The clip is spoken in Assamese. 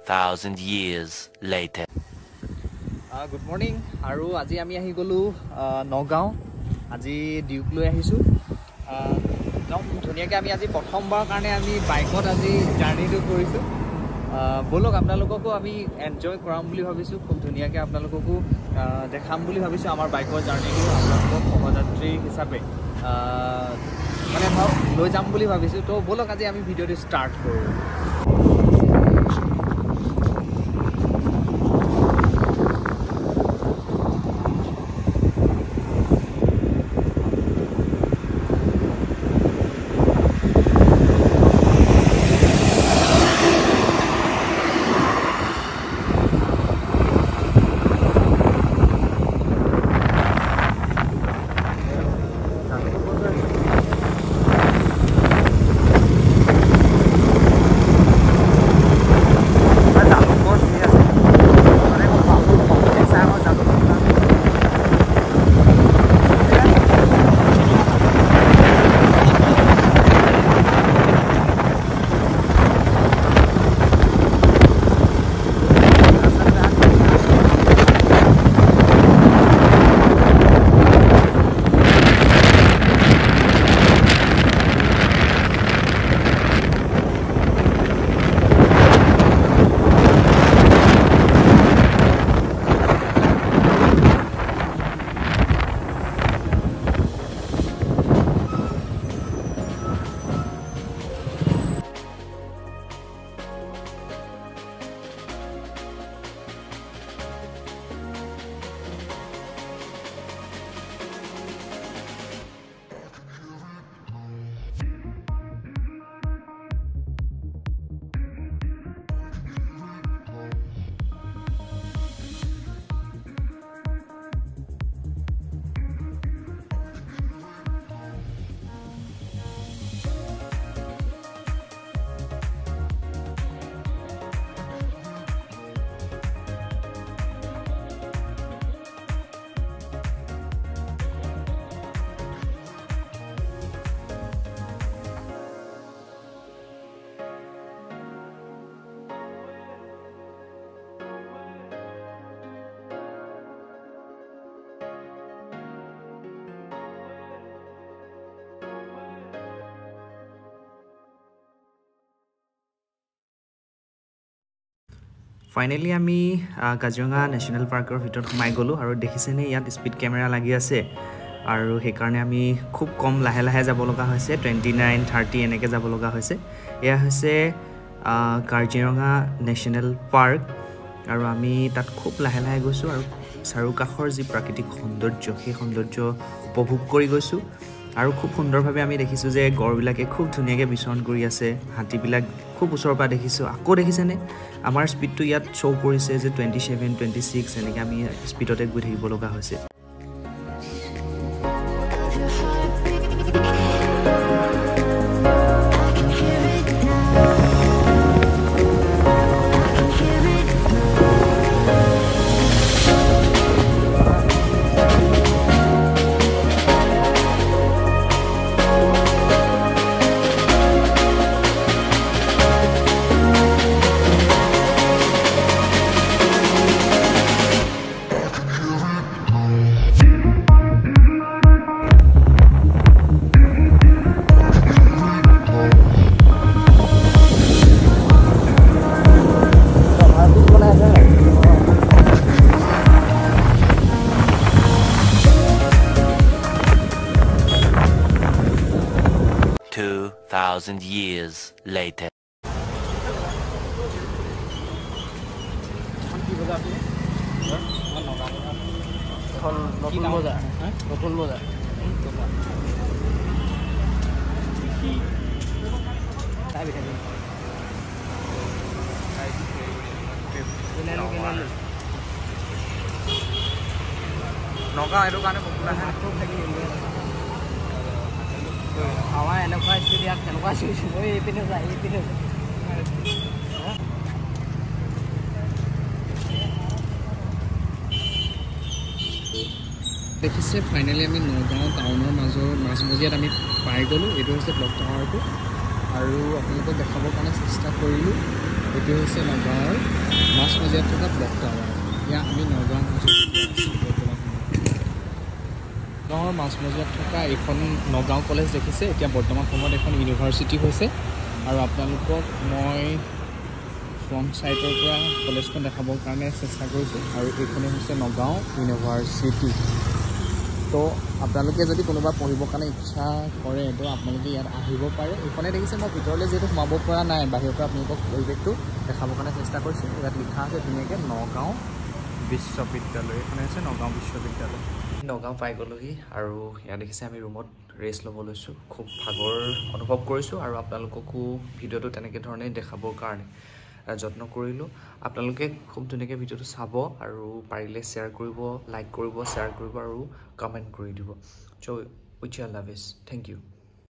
2,000 years later. Good morning. Aru aji ami ahi golu Nagaon. Aji Duke loi ahisu. Dom dhuniya ke ami aji prothom bar karone ami bike ot aji journey to korisu. Bolok apnalokoko ami enjoy koram buli bhabisu. Khub dhuniya ke apnalokoko dekham buli bhabisu amar bike ot journey to apnalokok sahojatri hisabe mane loi jam buli bhabisu. To bolok aji ami video to start koru. Finally আমি কাজিৰঙা ন্যাশনাল পাৰ্কৰ ভিতৰত সোমাই গলো আৰু দেখিছেনে ইয়াত স্পিড কেমেৰা লাগি আছে আৰু সেই কাৰণে আমি খুব কম লাহে লাহে যাব লগা হৈছে 29 30 এনেকে যাব লগা হৈছে এয়া হৈছে কাজিৰঙা ন্যাশনাল পাৰ্ক আৰু আমি তাত খুব লাহে লাহে গৈছো আৰু চাৰুকাখৰ যি প্ৰাকৃতিক সৌন্দৰ্য সেই সৌন্দৰ্য উপভোগ কৰি গৈছো আৰু খুব সুন্দৰভাৱে আমি দেখিছো যে গড়বিলাকে খুব ধুনীয়াকে বিচৰণ কৰি আছে হাতীবিলাক খুব ওচৰৰ পৰা দেখিছো আকৌ দেখিছেনে আমাৰ স্পিডটো ইয়াত শো কৰিছে যে 27 26 এনেকে আমি স্পিডতে গৈ থাকিব লগা হৈছে Thousand years later. Nagaon itu kan populer awal enak banget sih dia kan kasih semua ini দেখিছে ফাইনালি আমি নগাঁও টাউনৰ মাজমজিয়াত আমি পাই গ'লো এইটো হৈছে ব্লক টাৱাৰটো আৰু আপোনালোকক দেখাবৰ কাৰণে চেষ্টা কৰিলোঁ এইটো হৈছে নগাঁৱৰ মাছমজিয়াত থকা ব্লক টাৱাৰ ইয়াত আমি নগাঁৱৰ মাছমজিয়াত থকা এইখন নগাঁও কলেজ দেখিছে এতিয়া বৰ্তমান সময়ত এখন ইউনিভাৰ্চিটি হৈছে আৰু আপোনালোকক মই ফ্ৰণ্ট ছাইডৰ পৰা কলেজখন দেখাবৰ কাৰণে চেষ্টা কৰিছোঁ আৰু এইখনে হৈছে নগাঁও ইউনিভাৰ্চিটি তো আপোনালোকে যদি কোনোবা পঢ়িবৰ কাৰণে ইচ্ছা কৰে তো আপোনালোকে ইয়াত আহিব পাৰে এইখনে দেখিছে মই ভিতৰলৈ যিহেতু সোমাব পৰা নাই বাহিৰৰ পৰা আপোনালোকক পৰিৱেশটো দেখাবৰ কাৰণে চেষ্টা কৰিছোঁ ইয়াত লিখা আছে ধুনীয়াকৈ নগাঁও বিশ্ববিদ্যালয় এইখনে হৈছে নগাঁও বিশ্ববিদ্যালয় নগাঁও পাই গ'লোহি আৰু ইয়াত দেখিছে আমি ৰুমত ৰেষ্ট ল'ব লৈছোঁ খুব ভাগৰ অনুভৱ কৰিছোঁ আৰু আপোনালোককো ভিডিঅ'টো তেনেকৈ ধৰণে দেখাবৰ কাৰণে যত্ন কৰিলোঁ আপোনালোকে খুব ধুনীয়াকৈ ভিডিঅ'টো চাব আৰু পাৰিলে শ্বেয়াৰ কৰিব লাইক কৰিব শ্বেয়াৰ কৰিব আৰু কমেণ্ট কৰি দিব so' with your love is thank U